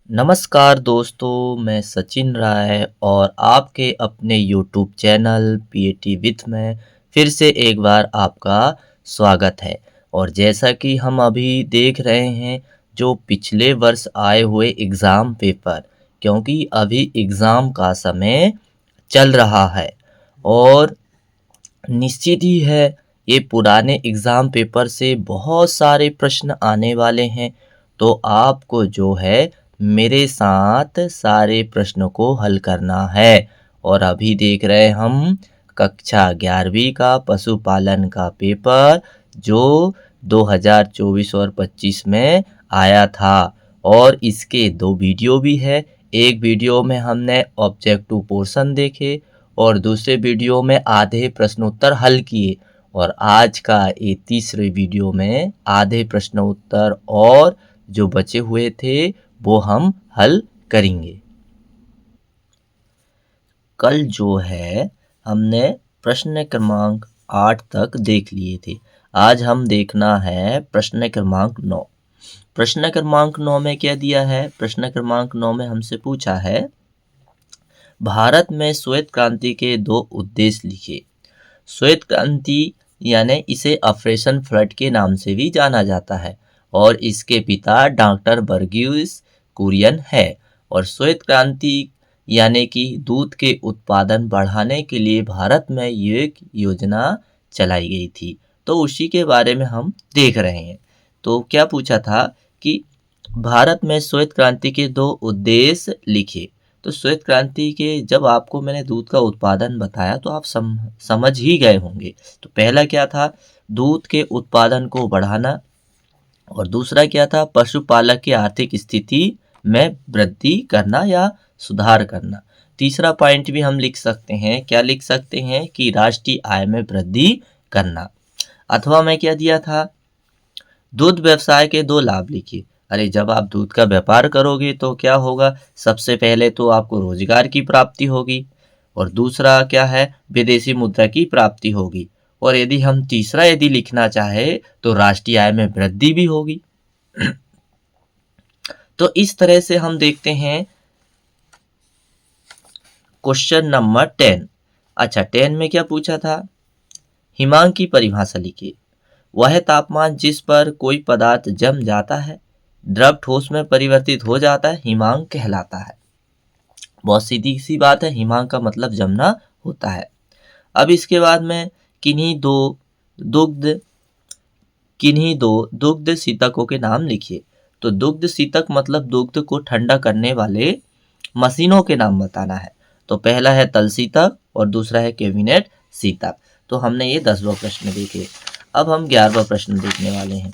नमस्कार दोस्तों, मैं सचिन राय और आपके अपने यूट्यूब चैनल पीएटी विथ में फिर से एक बार आपका स्वागत है। और जैसा कि हम अभी देख रहे हैं जो पिछले वर्ष आए हुए एग्ज़ाम पेपर, क्योंकि अभी एग्ज़ाम का समय चल रहा है और निश्चित ही है ये पुराने एग्ज़ाम पेपर से बहुत सारे प्रश्न आने वाले हैं। तो आपको जो है मेरे साथ सारे प्रश्नों को हल करना है। और अभी देख रहे हम कक्षा 11वीं का पशुपालन का पेपर जो 2024 और 25 में आया था। और इसके 2 वीडियो भी है। एक वीडियो में हमने ऑब्जेक्टिव पोर्शन देखे और दूसरे वीडियो में आधे प्रश्नोत्तर हल किए। और आज का ये तीसरे वीडियो में आधे प्रश्नोत्तर और जो बचे हुए थे वो हम हल करेंगे। कल जो है हमने प्रश्न क्रमांक 8 तक देख लिए थे। आज हम देखना है प्रश्न क्रमांक 9। प्रश्न क्रमांक 9 में क्या दिया है? प्रश्न क्रमांक 9 में हमसे पूछा है भारत में श्वेत क्रांति के 2 उद्देश्य लिखे। श्वेत क्रांति यानी इसे ऑपरेशन फ्लड के नाम से भी जाना जाता है और इसके पिता डॉक्टर बर्गीस कुरियन है। और श्वेत क्रांति यानी कि दूध के उत्पादन बढ़ाने के लिए भारत में एक योजना चलाई गई थी। तो उसी के बारे में हम देख रहे हैं। तो क्या पूछा था कि भारत में श्वेत क्रांति के 2 उद्देश्य लिखे। तो श्वेत क्रांति के जब आपको मैंने दूध का उत्पादन बताया तो आप समझ ही गए होंगे। तो पहला क्या था? दूध के उत्पादन को बढ़ाना। और दूसरा क्या था? पशुपालक की आर्थिक स्थिति में वृद्धि करना या सुधार करना। तीसरा पॉइंट भी हम लिख सकते हैं। क्या लिख सकते हैं? कि राष्ट्रीय आय में वृद्धि करना। अथवा मैं क्या दिया था? दूध व्यवसाय के 2 लाभ लिखिए। अरे जब आप दूध का व्यापार करोगे तो क्या होगा? सबसे पहले तो आपको रोजगार की प्राप्ति होगी और दूसरा क्या है? विदेशी मुद्रा की प्राप्ति होगी। और यदि हम तीसरा यदि लिखना चाहे तो राष्ट्रीय आय में वृद्धि भी होगी। तो इस तरह से हम देखते हैं क्वेश्चन नंबर 10। अच्छा 10 में क्या पूछा था? हिमांक की परिभाषा लिखिए। वह तापमान जिस पर कोई पदार्थ जम जाता है, द्रव ठोस में परिवर्तित हो जाता है, हिमांक कहलाता है। बहुत सीधी सी बात है, हिमांक का मतलब जमना होता है। अब इसके बाद में दुग्ध किन्हीं दो दुग्ध शीतकों के नाम लिखिए। तो दुग्ध शीतक मतलब दुग्ध को ठंडा करने वाले मशीनों के नाम बताना है। तो पहला है तल शीतक और दूसरा है कैबिनेट शीतक। तो हमने ये 10वां प्रश्न देखे। अब हम 11वां प्रश्न देखने वाले हैं।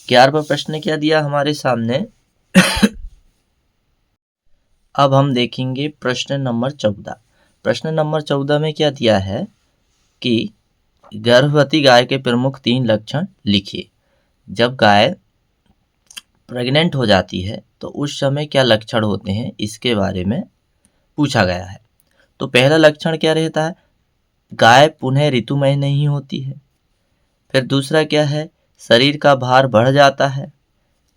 11वां प्रश्न क्या दिया हमारे सामने? अब हम देखेंगे प्रश्न नंबर 14। प्रश्न नंबर 14 में क्या दिया है कि गर्भवती गाय के प्रमुख 3 लक्षण लिखिए। जब गाय प्रेग्नेंट हो जाती है तो उस समय क्या लक्षण होते हैं, इसके बारे में पूछा गया है। तो पहला लक्षण क्या रहता है? गाय पुनः ऋतुमय नहीं होती है। फिर दूसरा क्या है? शरीर का भार बढ़ जाता है।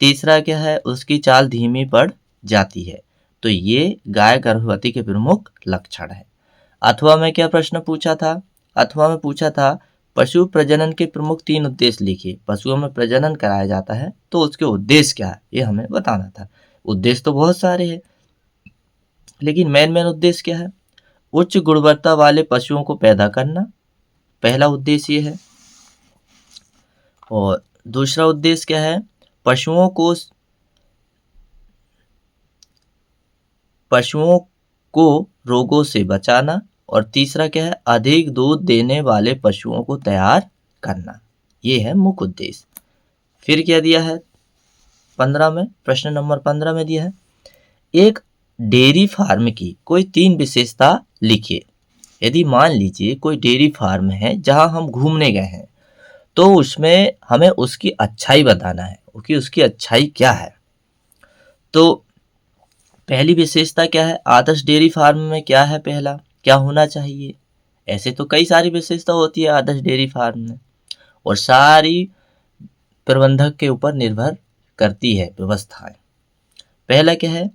तीसरा क्या है? उसकी चाल धीमी पड़ जाती है। तो ये गाय गर्भवती के प्रमुख लक्षण है। अथवा में क्या प्रश्न पूछा था? अथवा में पूछा था पशु प्रजनन के प्रमुख 3 उद्देश्य लिखिए। पशुओं में प्रजनन कराया जाता है तो उसके उद्देश्य क्या है ये हमें बताना था। उद्देश्य तो बहुत सारे हैं लेकिन मेन उद्देश्य क्या है? उच्च गुणवत्ता वाले पशुओं को पैदा करना, पहला उद्देश्य ये है। और दूसरा उद्देश्य क्या है? पशुओं को रोगों से बचाना। और तीसरा क्या है? अधिक दूध देने वाले पशुओं को तैयार करना। ये है मुख्य उद्देश्य। फिर क्या दिया है 15 में? प्रश्न नंबर 15 में दिया है एक डेयरी फार्म की कोई 3 विशेषता लिखिए। यदि मान लीजिए कोई डेयरी फार्म है जहां हम घूमने गए हैं तो उसमें हमें उसकी अच्छाई बताना है कि उसकी अच्छाई क्या है। तो पहली विशेषता क्या है? आदर्श डेयरी फार्म में क्या है? पहला क्या होना चाहिए? ऐसे तो कई सारी विशेषता होती है आदर्श डेयरी फार्म में और सारी प्रबंधक के ऊपर निर्भर करती है व्यवस्थाएं। पहला क्या है,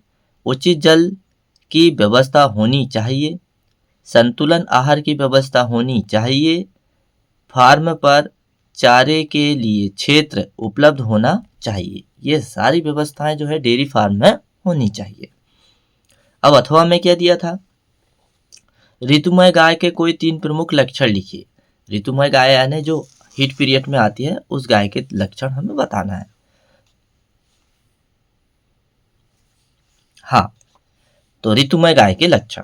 उचित जल की व्यवस्था होनी चाहिए, संतुलन आहार की व्यवस्था होनी चाहिए, फार्म पर चारे के लिए क्षेत्र उपलब्ध होना चाहिए। ये सारी व्यवस्थाएं जो है डेयरी फार्म में होनी चाहिए। अब अथवा में क्या दिया था, ऋतुमय गाय के कोई 3 प्रमुख लक्षण लिखिए। ऋतुमय गाय यानी जो हीट पीरियड में आती है उस गाय के लक्षण हमें बताना है। हाँ, तो ऋतुमय गाय के लक्षण,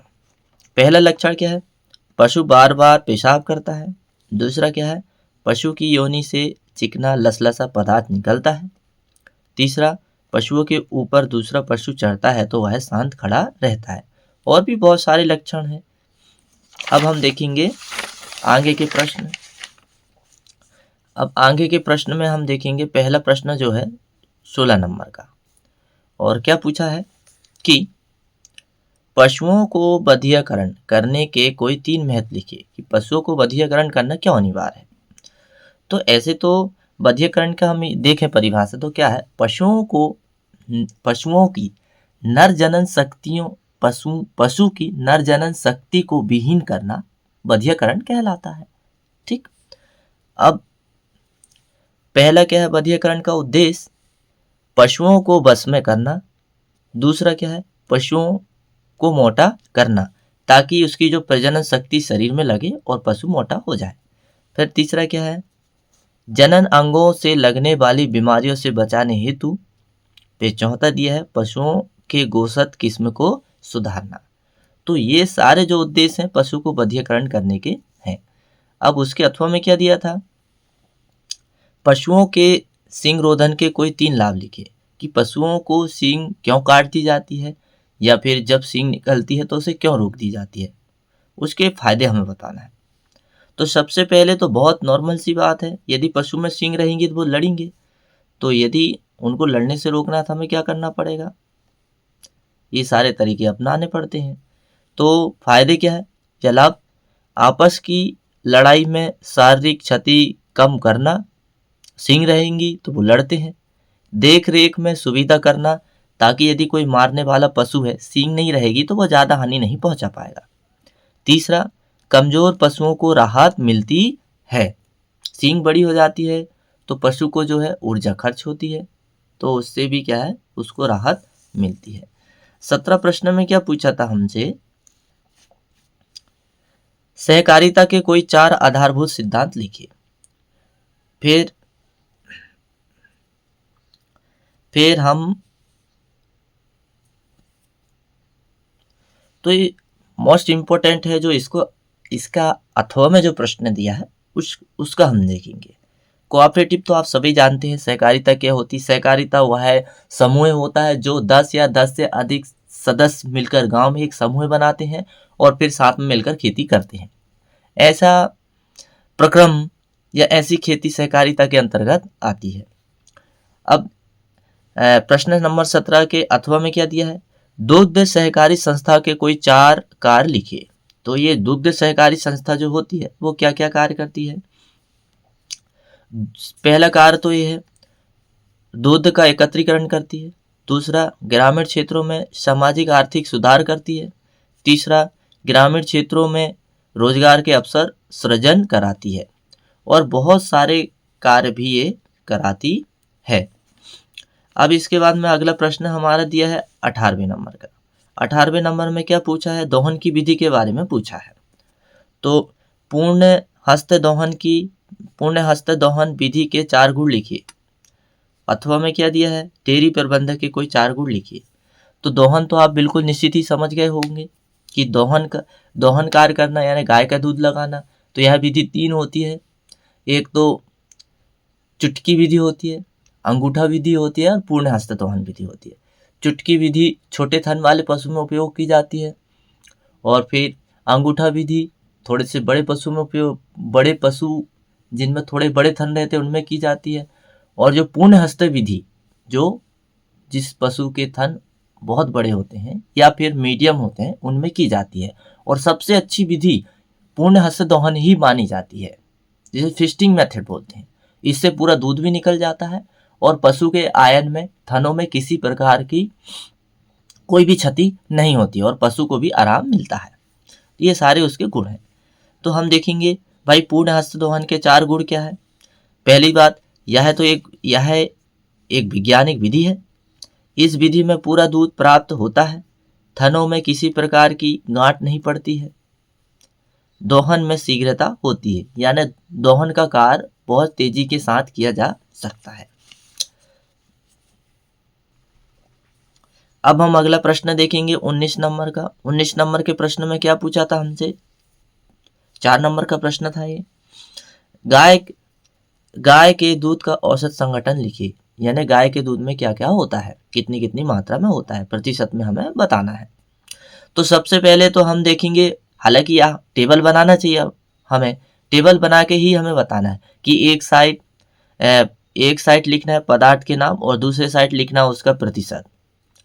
पहला लक्षण क्या है, पशु बार बार पेशाब करता है। दूसरा क्या है, पशु की योनि से चिकना लसलसा पदार्थ निकलता है। तीसरा, पशुओं के ऊपर दूसरा पशु चढ़ता है तो वह शांत खड़ा रहता है। और भी बहुत सारे लक्षण हैं। अब हम देखेंगे आगे के प्रश्न। अब आगे के प्रश्न में हम देखेंगे, पहला प्रश्न जो है 16 नंबर का, और क्या पूछा है कि पशुओं को बधियाकरण करने के कोई 3 महत्व लिखिए, कि पशुओं को बधियाकरण करना क्यों अनिवार्य है। तो ऐसे तो बधियाकरण का हम देखें परिभाषा तो क्या है, पशुओं की नर जनन शक्तियों पशु की नर जनन शक्ति को विहीन करना बधियाकरण कहलाता है। ठीक, अब पहला क्या है बधियाकरण का उद्देश्य, पशुओं को बस में करना। दूसरा क्या है, पशुओं को मोटा करना ताकि उसकी जो प्रजनन शक्ति शरीर में लगे और पशु मोटा हो जाए। फिर तीसरा क्या है, जनन अंगों से लगने वाली बीमारियों से बचाने हेतु। फिर चौथा दिया है, पशुओं के गोशत किस्म को सुधारना। तो ये सारे जो उद्देश्य हैं पशु को बधियाकरण करने के हैं। अब उसके अथवा में क्या दिया था, पशुओं के सींग रोधन के कोई 3 लाभ लिखे, कि पशुओं को सींग क्यों काट दी जाती है, या फिर जब सींग निकलती है तो उसे क्यों रोक दी जाती है, उसके फायदे हमें बताना है। तो सबसे पहले तो बहुत नॉर्मल सी बात है, यदि पशु में सींग रहेंगी तो वो लड़ेंगे, तो यदि उनको लड़ने से रोकना है तो हमें क्या करना पड़ेगा, ये सारे तरीके अपनाने पड़ते हैं। तो फायदे क्या है या लाभ, आपस की लड़ाई में शारीरिक क्षति कम करना, सींग रहेंगी तो वो लड़ते हैं। देख रेख में सुविधा करना, ताकि यदि कोई मारने वाला पशु है, सींग नहीं रहेगी तो वो ज़्यादा हानि नहीं पहुंचा पाएगा। तीसरा, कमजोर पशुओं को राहत मिलती है, सींग बड़ी हो जाती है तो पशु को जो है ऊर्जा खर्च होती है, तो उससे भी क्या है उसको राहत मिलती है। 17 प्रश्न में क्या पूछा था हमसे, सहकारिता के कोई 4 आधारभूत सिद्धांत लिखिए। फिर हम तो ये मोस्ट इम्पोर्टेंट है जो इसका अथवा में जो प्रश्न दिया है उसका हम देखेंगे। कोऑपरेटिव तो आप सभी जानते हैं, सहकारिता क्या होती है। सहकारिता वह है समूह होता है जो 10 या 10 से अधिक सदस्य मिलकर गांव में एक समूह बनाते हैं और फिर साथ में मिलकर खेती करते हैं। ऐसा प्रक्रम या ऐसी खेती सहकारिता के अंतर्गत आती है। अब प्रश्न नंबर 17 के अथवा में क्या दिया है, दुग्ध सहकारी संस्था के कोई 4 कार्य लिखिए। तो ये दुग्ध सहकारी संस्था जो होती है वो क्या क्या कार्य करती है। पहला कार्य तो ये है, दूध का एकत्रीकरण करती है। दूसरा, ग्रामीण क्षेत्रों में सामाजिक आर्थिक सुधार करती है। तीसरा, ग्रामीण क्षेत्रों में रोजगार के अवसर सृजन कराती है। और बहुत सारे कार्य भी ये कराती है। अब इसके बाद में अगला प्रश्न हमारा दिया है 18वें नंबर का। 18वें नंबर में क्या पूछा है, दोहन की विधि के बारे में पूछा है। तो पूर्ण हस्त दोहन विधि के 4 गुण लिखिए। अथवा में क्या दिया है, डेयरी प्रबंधक के कोई 4 गुण लिखिए। तो दोहन तो आप बिल्कुल निश्चित ही समझ गए होंगे कि दोहन कार्य करना यानी गाय का दूध लगाना। तो यह विधि 3 होती है, एक तो चुटकी विधि होती है, अंगूठा विधि होती है और पूर्ण हस्त दोहन विधि होती है। चुटकी विधि छोटे थन वाले पशु में उपयोग की जाती है, और फिर अंगूठा विधि थोड़े से बड़े पशु में बड़े पशु जिनमें थोड़े बड़े थन रहते हैं उनमें की जाती है। और जो पूर्ण हस्त विधि, जो जिस पशु के थन बहुत बड़े होते हैं या फिर मीडियम होते हैं उनमें की जाती है। और सबसे अच्छी विधि पूर्ण हस्त दोहन ही मानी जाती है, जिसे फिस्टिंग मेथड बोलते हैं। इससे पूरा दूध भी निकल जाता है और पशु के आयन में थनों में किसी प्रकार की कोई भी क्षति नहीं होती और पशु को भी आराम मिलता है। ये सारे उसके गुण हैं। तो हम देखेंगे भाई पूर्ण हस्त दोहन के 4 गुण क्या है। पहली बात, यह एक वैज्ञानिक विधि है। इस विधि में पूरा दूध प्राप्त होता है। थनों में किसी प्रकार की गांठ नहीं पड़ती है। दोहन में शीघ्रता होती है, यानी दोहन का कार्य बहुत तेजी के साथ किया जा सकता है। अब हम अगला प्रश्न देखेंगे 19 नंबर का। 19 नंबर के प्रश्न में क्या पूछा था हमसे, 4 नंबर का प्रश्न था ये। गाय के दूध का औसत संघटन लिखिए, यानी गाय के दूध में क्या क्या होता है, कितनी कितनी मात्रा में होता है, प्रतिशत में हमें बताना है। तो सबसे पहले तो हम देखेंगे, हालांकि यहाँ टेबल बनाना चाहिए, अब हमें टेबल बना के ही हमें बताना है कि एक साइड लिखना है पदार्थ के नाम और दूसरे साइड लिखना है उसका प्रतिशत,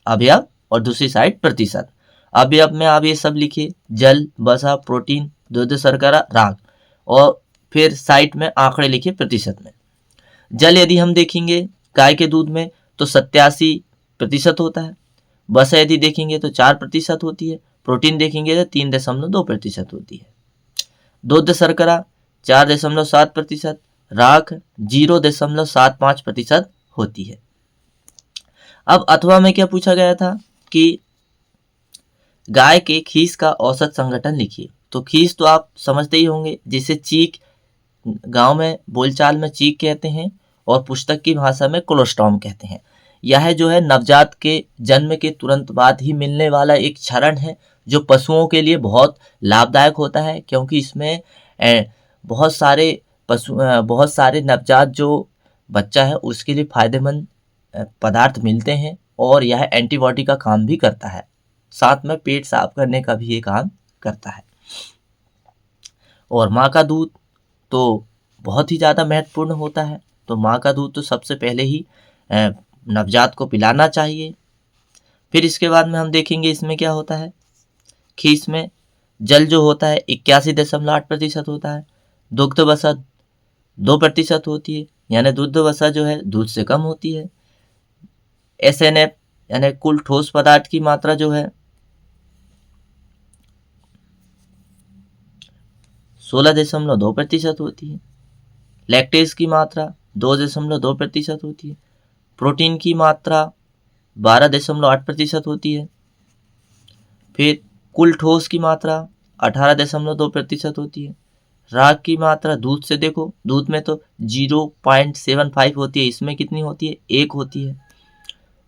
अवयव, और दूसरी साइड प्रतिशत। अवयव में आप ये सब लिखिए, जल, वसा, प्रोटीन, दूध, शर्करा, राग, और फिर साइड में आंकड़े लिखिए प्रतिशत में। जल यदि हम देखेंगे गाय के दूध में तो 87% होता है। वसा यदि देखेंगे तो 4% होती है। प्रोटीन देखेंगे तो 3.2% होती है। दूध, शर्करा 4.7%, राख 0.75% होती है। अब अथवा में क्या पूछा गया था कि गाय के खीस का औसत संघटन लिखिए। तो खीस तो आप समझते ही होंगे, जिसे चीक, गांव में बोलचाल में चीक कहते हैं और पुस्तक की भाषा में कोलोस्ट्रॉम कहते हैं। यह जो है नवजात के जन्म के तुरंत बाद ही मिलने वाला एक क्षरण है, जो पशुओं के लिए बहुत लाभदायक होता है, क्योंकि इसमें बहुत सारे नवजात जो बच्चा है उसके लिए फायदेमंद पदार्थ मिलते हैं, और यह एंटीबॉडी का काम भी करता है, साथ में पेट साफ करने का भी ये काम करता है। और माँ का दूध तो बहुत ही ज़्यादा महत्वपूर्ण होता है, तो माँ का दूध तो सबसे पहले ही नवजात को पिलाना चाहिए। फिर इसके बाद में हम देखेंगे इसमें क्या होता है। खीस में जल जो होता है 81.8% होता है। दुग्ध वसा 2% होती है, यानी दुग्ध वसा जो है दूध से कम होती है। SNF यानी कुल ठोस पदार्थ की मात्रा जो है 16.2% होती है। लैक्टेज की मात्रा 2.2% होती है। प्रोटीन की मात्रा 12.8% होती है। फिर कुल ठोस की मात्रा 18.2% होती है। राग की मात्रा दूध से देखो, दूध में तो 0.75 होती है, इसमें कितनी होती है, 1 होती है।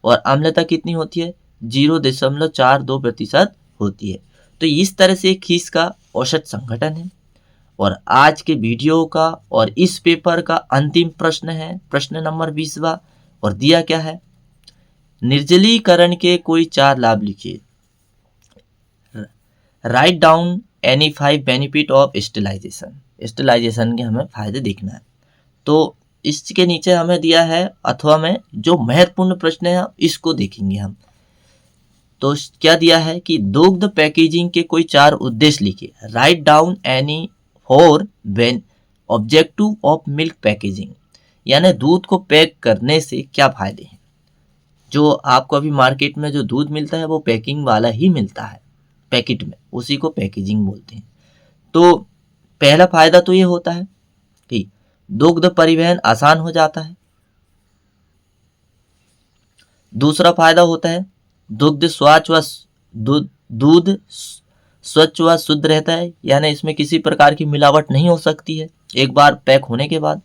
और अम्लता कितनी होती है, 0.42% होती है। तो इस तरह से खीस का औसत संघटन है। और आज के वीडियो का और इस पेपर का अंतिम प्रश्न है प्रश्न नंबर 20वां, और दिया क्या है, निर्जलीकरण के कोई 4 लाभ लिखिए। Write down any 5 benefit of sterilisation. Sterilisation के हमें फायदे देखना है। तो इसके नीचे हमें दिया है अथवा में जो महत्वपूर्ण प्रश्न है इसको देखेंगे हम। तो क्या दिया है कि दुग्ध पैकेजिंग के कोई 4 उद्देश्य लिखिए। Write down any 4 objective of milk packaging, यानी दूध को पैक करने से क्या फायदे हैं। जो आपको अभी मार्केट में जो दूध मिलता है वो पैकिंग वाला ही मिलता है, पैकेट में, उसी को पैकेजिंग बोलते हैं। तो पहला फायदा तो ये होता है कि दुग्ध परिवहन आसान हो जाता है। दूसरा फायदा होता है दूध स्वच्छ व शुद्ध रहता है, यानी इसमें किसी प्रकार की मिलावट नहीं हो सकती है एक बार पैक होने के बाद।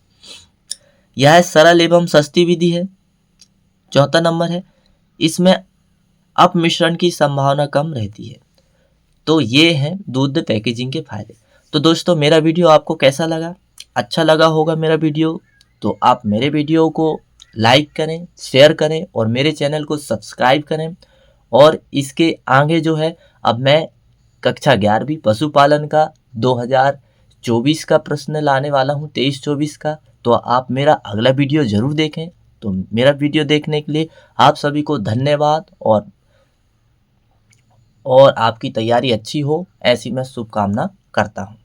यह सरल एवं सस्ती विधि है। चौथा नंबर है इसमें अपमिश्रण की संभावना कम रहती है। तो ये हैं दूध पैकेजिंग के फायदे। तो दोस्तों मेरा वीडियो आपको कैसा लगा, अच्छा लगा होगा मेरा वीडियो, तो आप मेरे वीडियो को लाइक करें, शेयर करें और मेरे चैनल को सब्सक्राइब करें। और इसके आगे जो है अब मैं कक्षा 11वीं पशुपालन का 2024 का प्रश्न लाने वाला हूँ, 23-24 का। तो आप मेरा अगला वीडियो ज़रूर देखें। तो मेरा वीडियो देखने के लिए आप सभी को धन्यवाद, और आपकी तैयारी अच्छी हो ऐसी मैं शुभकामना करता हूँ।